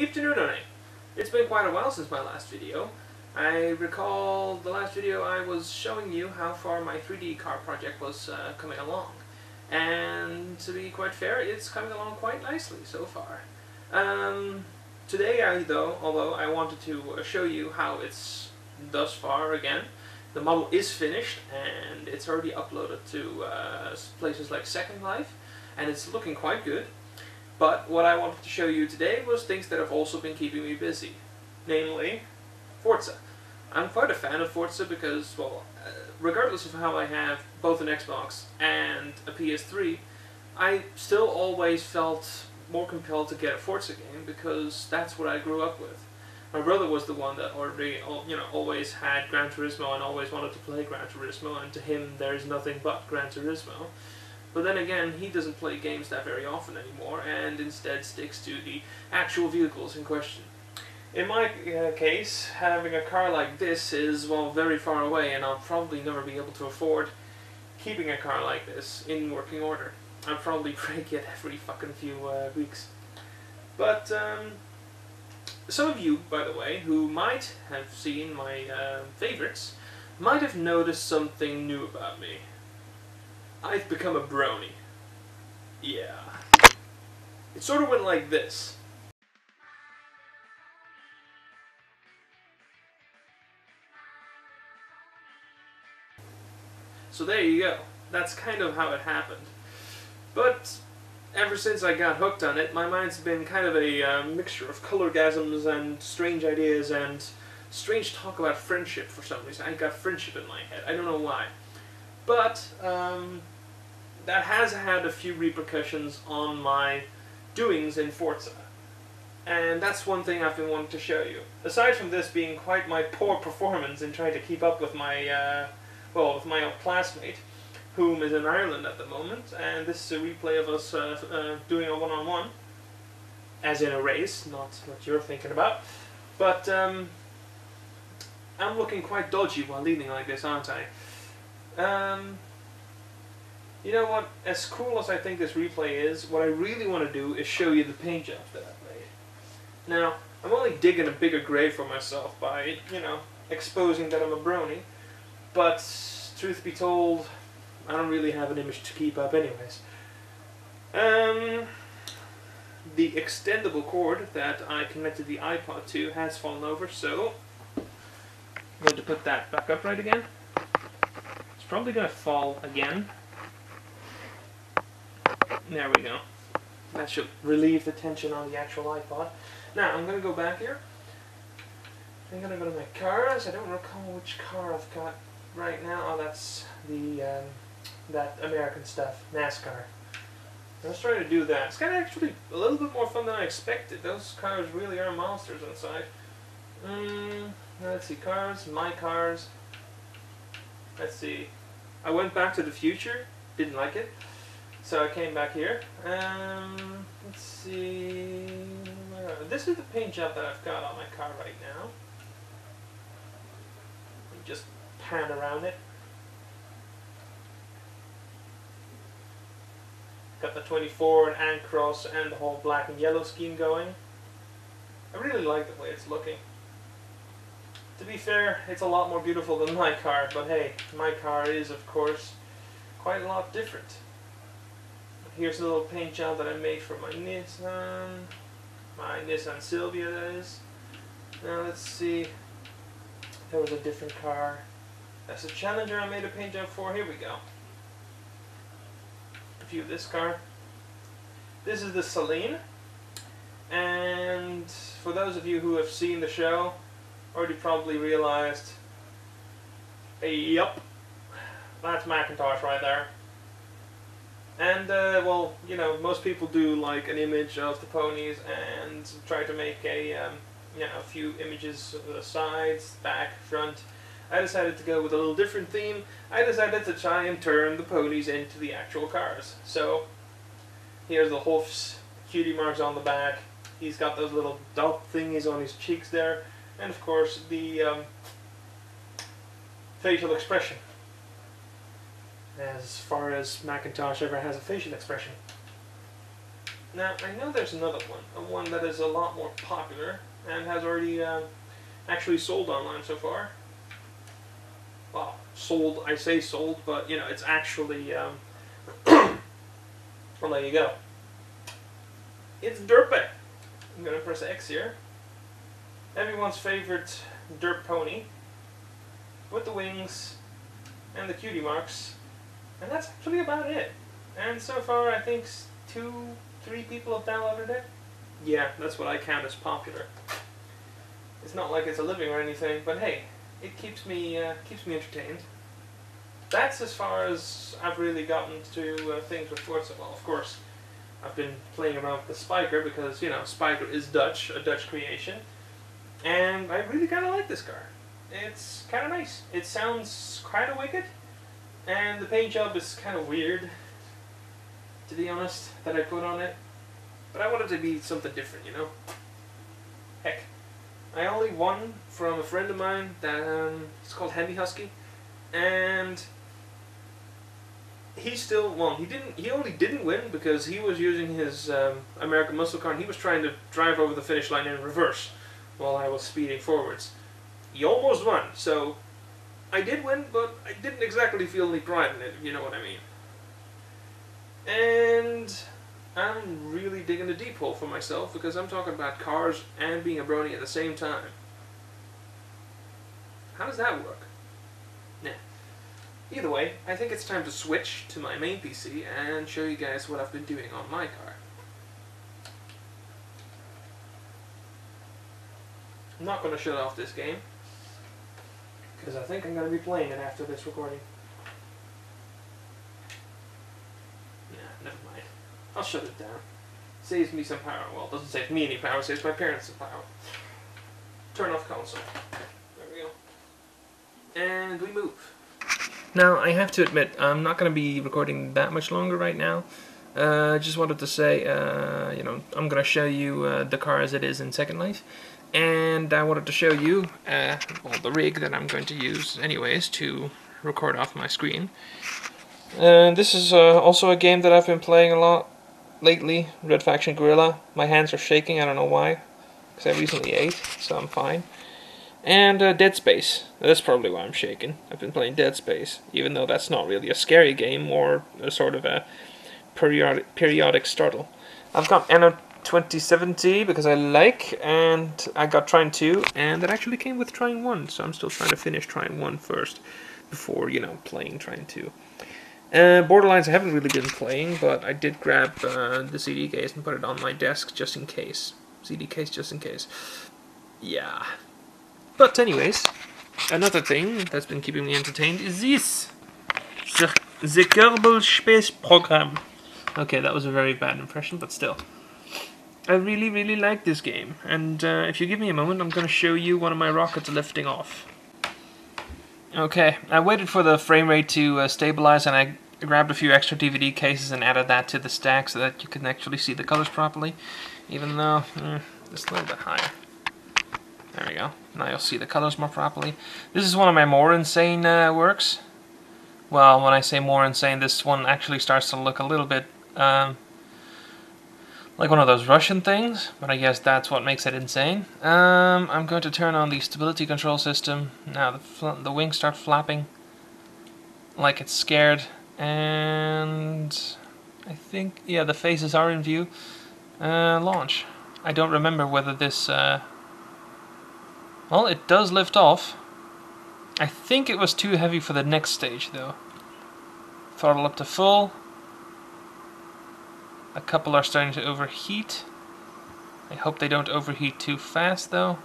Afternoon. It's been quite a while since my last video. I recall the last video I was showing you how far my 3D car project was coming along. And to be quite fair, it's coming along quite nicely so far. Today, although I wanted to show you how it's thus far again. The model is finished and it's already uploaded to places like Second Life, and it's looking quite good. But what I wanted to show you today was things that have also been keeping me busy, namely Forza. I'm quite a fan of Forza because, well, regardless of how I have both an Xbox and a PS3, I still always felt more compelled to get a Forza game because that's what I grew up with. My brother was the one that already, always had Gran Turismo and always wanted to play Gran Turismo, and to him there's nothing but Gran Turismo. But then again, he doesn't play games that very often anymore, and instead sticks to the actual vehicles in question. In my case, having a car like this is, well, very far away, and I'll probably never be able to afford keeping a car like this in working order. I'll probably break it every fucking few weeks. But, some of you, by the way, who might have seen my favorites, might have noticed something new about me. I've become a brony. Yeah. It sort of went like this. So there you go. That's kind of how it happened. But ever since I got hooked on it, my mind's been kind of a mixture of colorgasms and strange ideas and strange talk about friendship for some reason. I got friendship in my head. I don't know why. But, that has had a few repercussions on my doings in Forza. And that's one thing I've been wanting to show you. Aside from this being quite my poor performance in trying to keep up with my, with my old classmate, whom is in Ireland at the moment, and this is a replay of us doing a one-on-one, as in a race, not what you're thinking about. But, I'm looking quite dodgy while leaning like this, aren't I? You know what, as cool as I think this replay is, what I really want to do is show you the paint job that I've made. Now, I'm only digging a bigger grave for myself by, exposing that I'm a brony, but truth be told, I don't really have an image to keep up anyways. The extendable cord that I connected the iPod to has fallen over, so I'm going to put that back upright again. It's probably going to fall again. There we go. That should relieve the tension on the actual iPod. Now, I'm going to go back here. I'm going to go to my cars. I don't recall which car I've got right now. Oh, that's the, that American stuff, NASCAR. Let's try to do that. It's kind of actually a little bit more fun than I expected. Those cars really are monsters inside. Let's see, cars, my cars. Let's see. I went back to the future, didn't like it. So I came back here. Let's see. This is the paint job that I've got on my car right now. Let me just pan around it. Got the 24 and cross and the whole black and yellow scheme going. I really like the way it's looking. To be fair, it's a lot more beautiful than my car, but hey, my car is, of course, quite a lot different. Here's a little paint job that I made for my Nissan Silvia, that is. Now let's see, there was a different car. That's a Challenger I made a paint job for. Here we go. A few of this car. This is the Celine, and for those of you who have seen the show, already probably realized, yup, that's Macintosh right there. And, well, most people do like an image of the ponies and try to make a few images of the sides, back, front. I decided to go with a little different theme. I decided to try and turn the ponies into the actual cars. So, here's the hoofs, cutie marks on the back. He's got those little dot thingies on his cheeks there. And, of course, the facial expression. As far as Macintosh ever has a facial expression. Now, I know there's another one that is a lot more popular and has already actually sold online so far. Well, sold, I say sold, but you know, it's actually, well, there you go. It's Derpy. I'm going to press X here. Everyone's favorite derp pony with the wings and the cutie marks, and that's actually about it. And so far, I think 2-3 people have downloaded it. Yeah, that's what I count as popular. It's not like it's a living or anything, but hey, it keeps me entertained. That's as far as I've really gotten to things with Forza. Well, of course, I've been playing around with the Spiker because, you know, Spiker is Dutch, a Dutch creation. And I really kind of like this car. It's kind of nice. It sounds kind of wicked. And the paint job is kind of weird, to be honest, that I put on it. But I wanted to be something different, you know? Heck. I only won from a friend of mine that it's called Heavy Husky. And he still won. He only didn't win because he was using his American muscle car and he was trying to drive over the finish line in reverse while I was speeding forwards. He almost won, so I did win, but I didn't exactly feel any pride in it, if you know what I mean. And I'm really digging a deep hole for myself because I'm talking about cars and being a brony at the same time. How does that work? Nah. Either way, I think it's time to switch to my main PC and show you guys what I've been doing on my car. I'm not going to shut off this game because I think I'm going to be playing it after this recording. Nah, never mind. I'll shut it down. Saves me some power. Well, it doesn't save me any power, it saves my parents some power. Turn off console. There we go. And we move. Now, I have to admit, I'm not going to be recording that much longer right now. Just wanted to say, you know, I'm going to show you the car as it is in Second Life. And I wanted to show you well, the rig that I'm going to use anyways to record off my screen. This is also a game that I've been playing a lot lately, Red Faction Guerrilla. My hands are shaking, I don't know why, because I recently ate, so I'm fine. And Dead Space, that's probably why I'm shaking. I've been playing Dead Space, even though that's not really a scary game, or a sort of a periodic startle. I've got Anno 2070 because I like, and I got Trine 2, and it actually came with Trine 1, so I'm still trying to finish Trine 1 first, before, you know, playing Trine 2. Borderlands I haven't really been playing, but I did grab the CD case and put it on my desk just in case. CD case just in case. Yeah. But anyways, another thing that's been keeping me entertained is this. The Kerbal Space Program. Okay, that was a very bad impression, but still. I really like this game, and if you give me a moment, I'm going to show you one of my rockets lifting off. Okay, I waited for the frame rate to stabilize, and I grabbed a few extra DVD cases and added that to the stack so that you can actually see the colors properly, even though it's a little bit higher. There we go. Now you'll see the colors more properly. This is one of my more insane works. Well, when I say more insane, this one actually starts to look a little bit like one of those Russian things, but I guess that's what makes it insane. I'm going to turn on the stability control system. Now the wings start flapping like it's scared, and I think, yeah, the faces are in view. Launch. I don't remember whether this... well, it does lift off. I think it was too heavy for the next stage, though. Throttle up to full. A couple are starting to overheat. I hope they don't overheat too fast, though.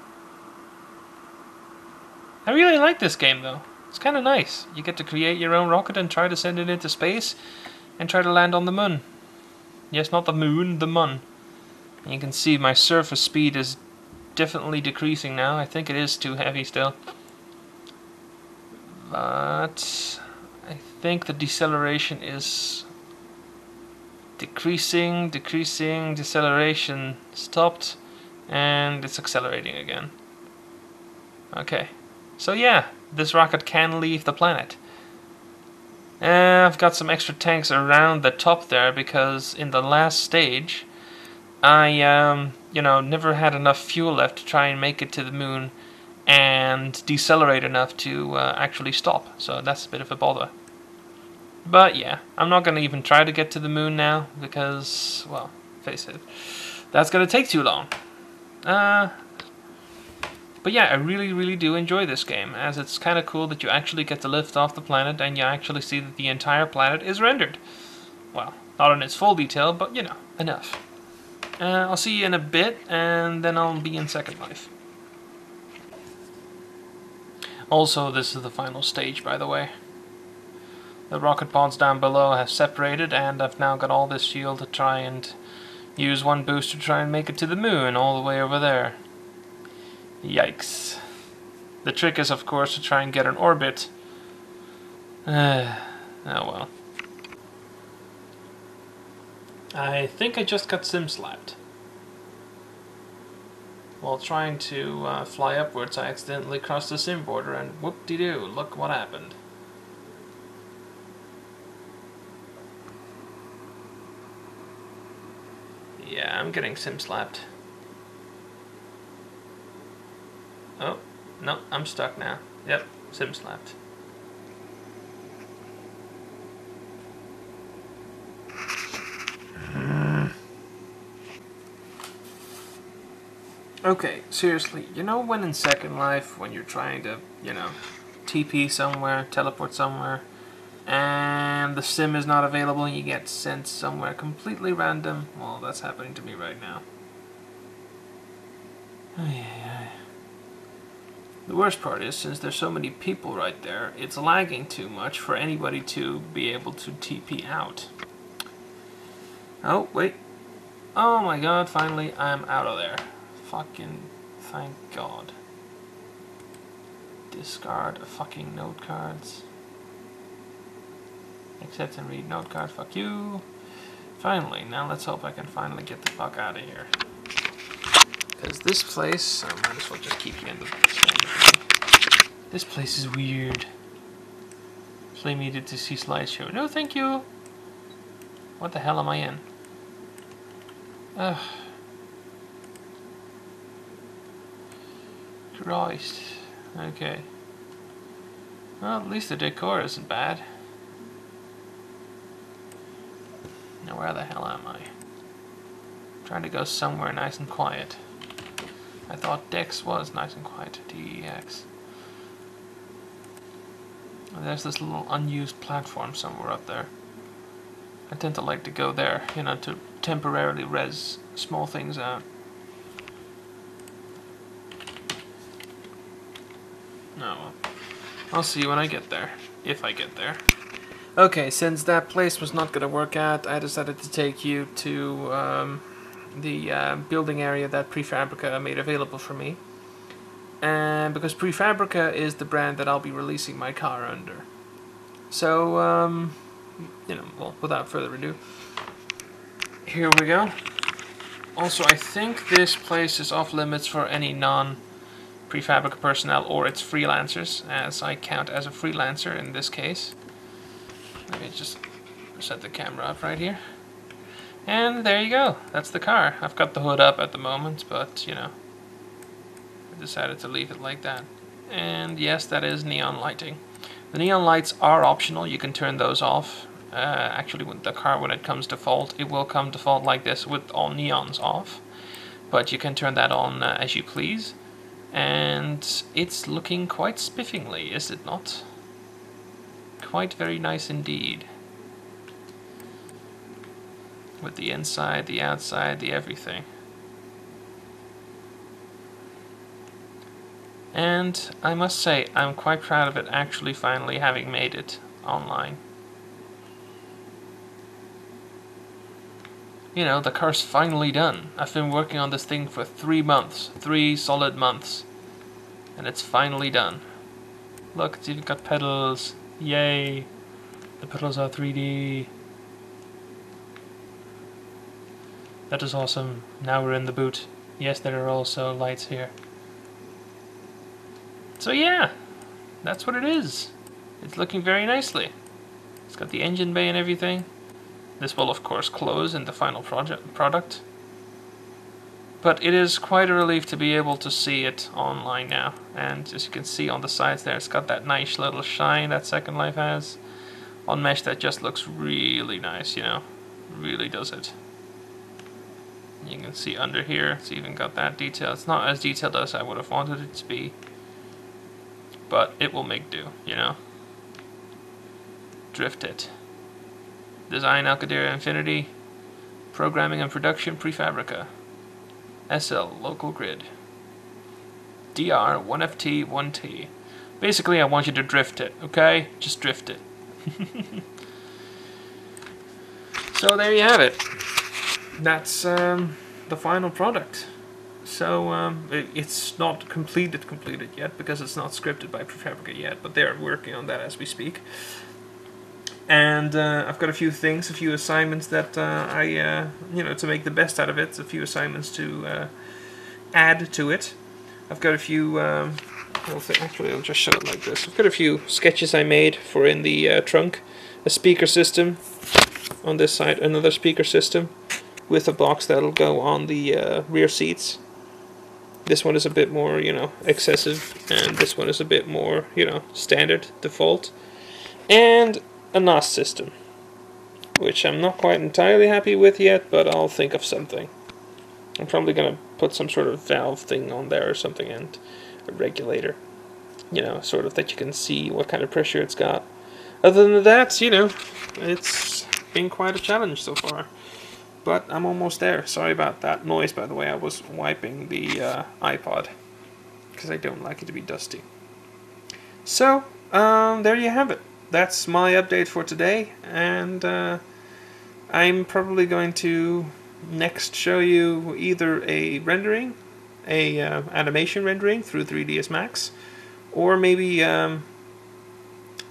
I really like this game, though. It's kind of nice. You get to create your own rocket and try to send it into space and try to land on the moon. Yes, not the moon, the mun. And you can see my surface speed is definitely decreasing now. I think it is too heavy still. But I think the deceleration is decreasing, deceleration stopped, and it's accelerating again. Okay, so yeah, this rocket can leave the planet. I've got some extra tanks around the top there because in the last stage I, you know, never had enough fuel left to try and make it to the moon and decelerate enough to actually stop. So that's a bit of a bother. But yeah, I'm not going to even try to get to the moon now because, well, face it, that's going to take too long. But yeah, I really do enjoy this game, as it's kind of cool that you actually get to lift off the planet and you actually see that the entire planet is rendered. Well, not in its full detail, but you know, enough. I'll see you in a bit, and then I'll be in Second Life. Also, this is the final stage, by the way. The rocket pods down below have separated, and I've now got all this fuel to try and use one boost to try and make it to the moon all the way over there. Yikes. The trick is, of course, to try and get an orbit. Oh well. I think I just got sim-slapped. While trying to fly upwards, I accidentally crossed the sim border, and whoop-de-doo, look what happened. Yeah, I'm getting sim-slapped. Oh, no, I'm stuck now. Yep, sim-slapped. Okay, seriously, you know when in Second Life, when you're trying to, you know, TP somewhere, teleport somewhere, and the sim is not available and you get sent somewhere completely random? Well, that's happening to me right now. The worst part is, since there's so many people right there, it's lagging too much for anybody to be able to TP out. Oh, wait. Oh my god, finally I'm out of there. Fucking thank god. Discard fucking note cards. Accept and read note card, fuck you. Finally, now let's hope I can finally get the fuck out of here. Because this place, I might as well just keep you in the camera. This place is weird. Play needed to see slideshow. No, thank you. What the hell am I in? Ugh. Christ. Okay. Well, at least the decor isn't bad. Now where the hell am I? Trying to go somewhere nice and quiet. I thought Dex was nice and quiet. DEX. There's this little unused platform somewhere up there. I tend to like to go there, you know, to temporarily res small things out. No, well, I'll see when I get there, if I get there. Okay, since that place was not going to work out, I decided to take you to the building area that Prefabrica made available for me. And because Prefabrica is the brand that I'll be releasing my car under. So, you know, well, without further ado, here we go. Also, I think this place is off limits for any non-Prefabrica personnel or its freelancers, as I count as a freelancer in this case. Let me just set the camera up right here. And there you go. That's the car. I've got the hood up at the moment, but, you know, I decided to leave it like that. And yes, that is neon lighting. The neon lights are optional. You can turn those off. Actually, with the car, when it comes default, it will come default like this with all neons off. But you can turn that on as you please. And it's looking quite spiffingly, is it not? Quite very nice indeed. With the inside, the outside, the everything. And I must say, I'm quite proud of it actually finally having made it online. You know, the car's finally done. I've been working on this thing for 3 months. 3 solid months. And it's finally done. Look, it's even got pedals. Yay! The pedals are 3D. That is awesome. Now we're in the boot. Yes, there are also lights here. So yeah, that's what it is. It's looking very nicely. It's got the engine bay and everything. This will of course close in the final product. But it is quite a relief to be able to see it online now. And as you can see on the sides there, it's got that nice little shine that Second Life has. On mesh that just looks really nice, you know. Really does it. You can see under here, it's even got that detail. It's not as detailed as I would have wanted it to be. But it will make do, you know. Drift it. Design Alcadera Infinity. Programming and production Prefabrica. SL local grid. DR 1FT 1T. Basically I want you to drift it, okay? Just drift it. So there you have it. That's the final product. So it's not completed yet because it's not scripted by Prefabrica yet, but they're working on that as we speak. And I've got a few things, a few assignments that you know, to make the best out of it, a few assignments to add to it. I've got a few, actually I'll just show it like this. I've got a few sketches I made for in the trunk. A speaker system on this side, another speaker system with a box that'll go on the rear seats. This one is a bit more, you know, excessive, and this one is a bit more, you know, standard, default. And a NOS system, which I'm not quite entirely happy with yet, but I'll think of something. I'm probably going to put some sort of valve thing on there or something, and a regulator, you know, sort of that you can see what kind of pressure it's got. Other than that, you know, it's been quite a challenge so far, but I'm almost there. Sorry about that noise, by the way. I was wiping the iPod because I don't like it to be dusty. So there you have it. That's my update for today, and I'm probably going to next show you either a rendering, a animation rendering through 3ds Max, or maybe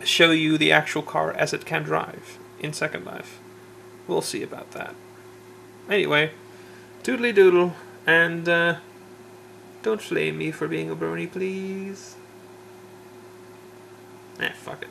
show you the actual car as it can drive in Second Life. We'll see about that. Anyway, doodly doodle, and don't flame me for being a brony, please. Fuck it.